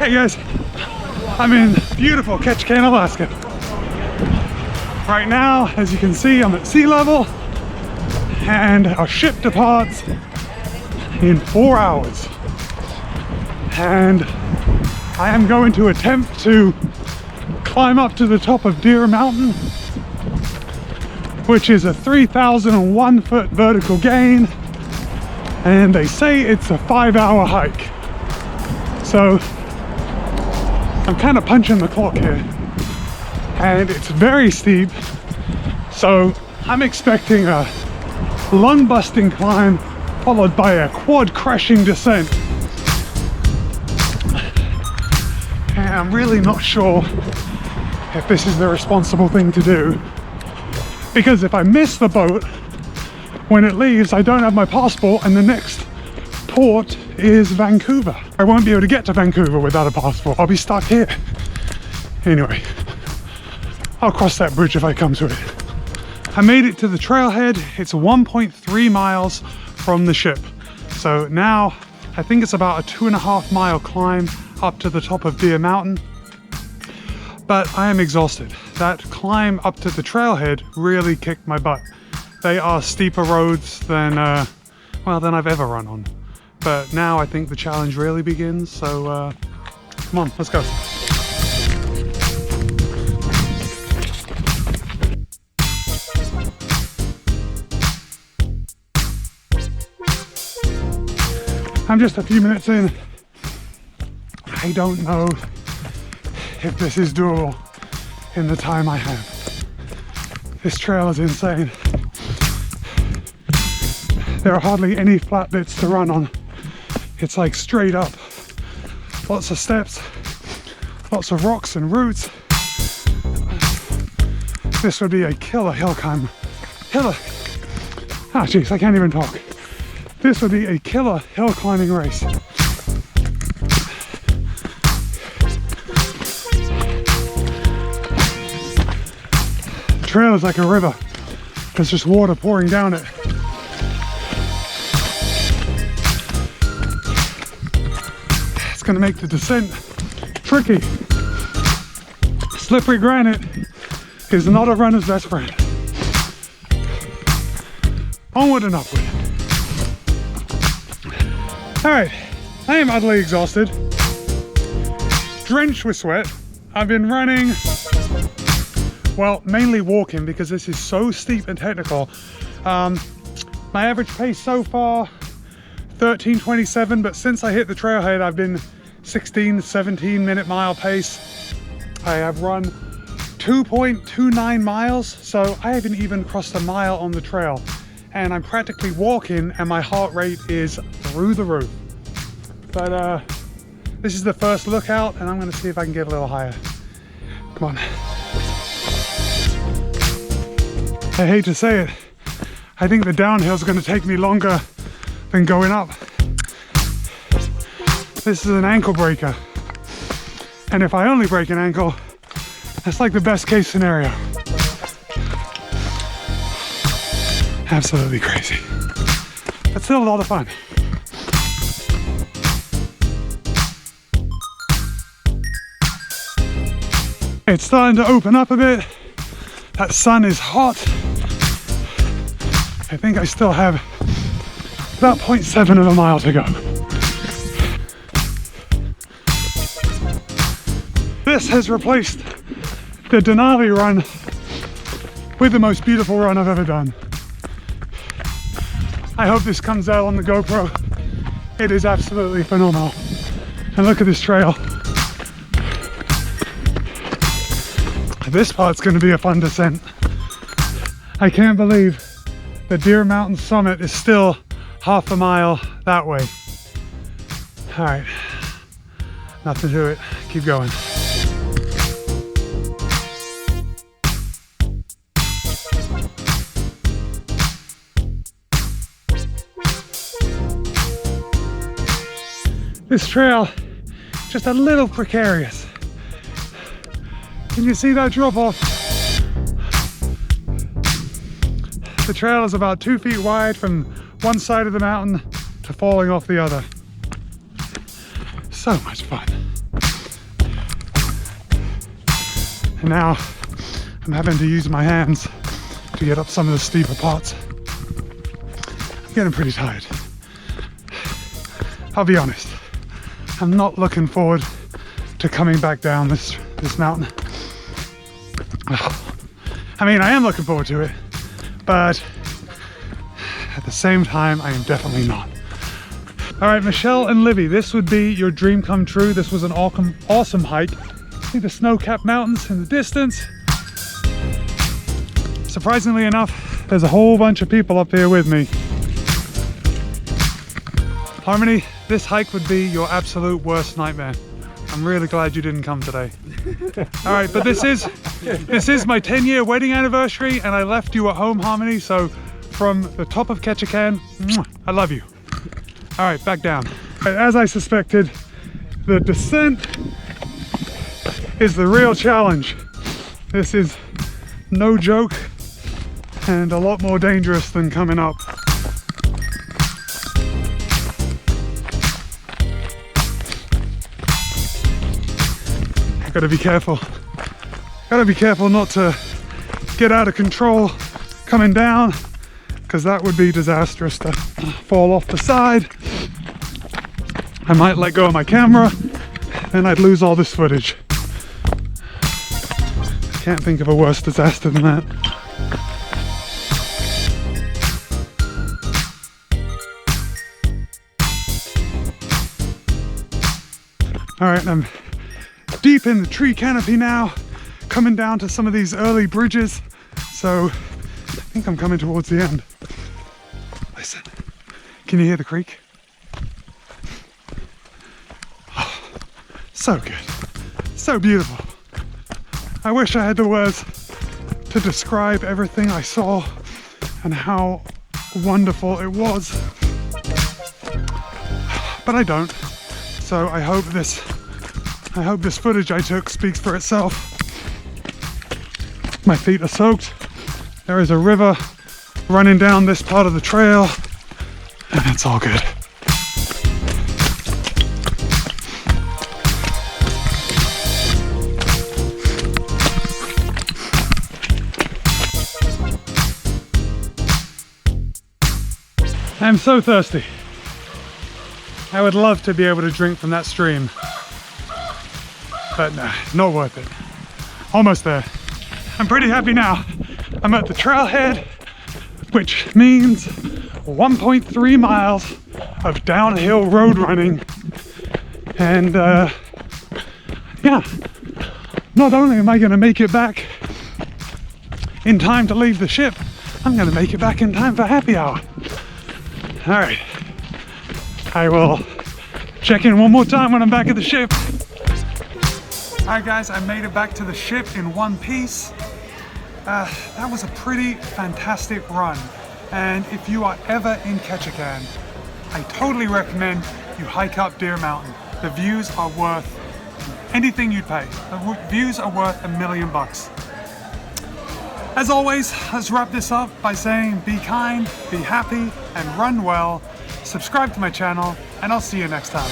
Hey guys, I'm in beautiful Ketchikan, Alaska. Right now, as you can see, I'm at sea level and our ship departs in 4 hours. And I am going to attempt to climb up to the top of Deer Mountain, which is a 3,001 foot vertical gain, and they say it's a 5-hour hike. So I'm kind of punching the clock here, and it's very steep, so I'm expecting a lung-busting climb followed by a quad-crushing descent. And I'm really not sure if this is the responsible thing to do, because if I miss the boat when it leaves, I don't have my passport, and the next port is Vancouver. I won't be able to get to Vancouver without a passport. I'll be stuck here. Anyway, I'll cross that bridge if I come to it. I made it to the trailhead. It's 1.3 miles from the ship. So now I think it's about a 2.5 mile climb up to the top of Deer Mountain. But I am exhausted. That climb up to the trailhead really kicked my butt. They are steeper roads than I've ever run on. But now I think the challenge really begins, so come on, let's go. I'm just a few minutes in. I don't know if this is doable in the time I have. This trail is insane. There are hardly any flat bits to run on. It's like straight up. Lots of steps, lots of rocks and roots. This would be a killer hill climb. Jeez, I can't even talk. This would be a killer hill climbing race. The trail is like a river. There's just water pouring down it. Going to make the descent tricky. Slippery granite is not a runner's best friend. Onward and upward. All right, I am utterly exhausted, drenched with sweat. I've been running, well, mainly walking because this is so steep and technical. My average pace so far 13:27, but since I hit the trailhead, I've been 17 minute mile pace. I have run 2.29 miles, so I haven't even crossed a mile on the trail. And I'm practically walking, and my heart rate is through the roof. But this is the first lookout, and I'm gonna see if I can get a little higher. Come on. I hate to say it, I think the downhill is gonna take me longer than going up. This is an ankle breaker, and if I only break an ankle, that's like the best case scenario. Absolutely crazy, but still a lot of fun. It's starting to open up a bit. That sun is hot. I think I still have about 0.7 of a mile to go. This has replaced the Denali run with the most beautiful run I've ever done. I hope this comes out on the GoPro. It is absolutely phenomenal. And look at this trail. This part's going to be a fun descent. I can't believe the Deer Mountain summit is still half a mile that way. All right, nothing to it, keep going. This trail, just a little precarious. Can you see that drop off? The trail is about 2 feet wide from one side of the mountain to falling off the other. So much fun. And now I'm having to use my hands to get up some of the steeper parts. I'm getting pretty tired. I'll be honest, I'm not looking forward to coming back down this mountain. I mean, I am looking forward to it, but at the same time, I am definitely not. All right, Michelle and Livy, this would be your dream come true. This was an awesome hike. See the snow-capped mountains in the distance. Surprisingly enough, there's a whole bunch of people up here with me. Harmony, this hike would be your absolute worst nightmare. I'm really glad you didn't come today. All right, but this is my 10-year wedding anniversary, and I left you at home, Harmony. So from the top of Ketchikan, I love you. All right, back down. As I suspected, the descent is the real challenge. This is no joke and a lot more dangerous than coming up. Gotta be careful. Gotta be careful not to get out of control coming down, because that would be disastrous to fall off the side. I might let go of my camera, then I'd lose all this footage. I can't think of a worse disaster than that. All right, I'm deep in the tree canopy now, coming down to some of these early bridges. So I think I'm coming towards the end. Listen, can you hear the creek? Oh, so good, so beautiful. I wish I had the words to describe everything I saw and how wonderful it was, but I don't. So I hope this footage I took speaks for itself. My feet are soaked. There is a river running down this part of the trail, and it's all good. I'm so thirsty. I would love to be able to drink from that stream, but nah, not worth it. Almost there. I'm pretty happy now. I'm at the trailhead, which means 1.3 miles of downhill road running. And yeah, not only am I gonna make it back in time to leave the ship, I'm gonna make it back in time for happy hour. All right, I will check in one more time when I'm back at the ship. All right guys, I made it back to the ship in one piece. That was a pretty fantastic run. And if you are ever in Ketchikan, I totally recommend you hike up Deer Mountain. The views are worth anything you'd pay. The views are worth $1 million. As always, let's wrap this up by saying be kind, be happy, and run well. Subscribe to my channel, and I'll see you next time.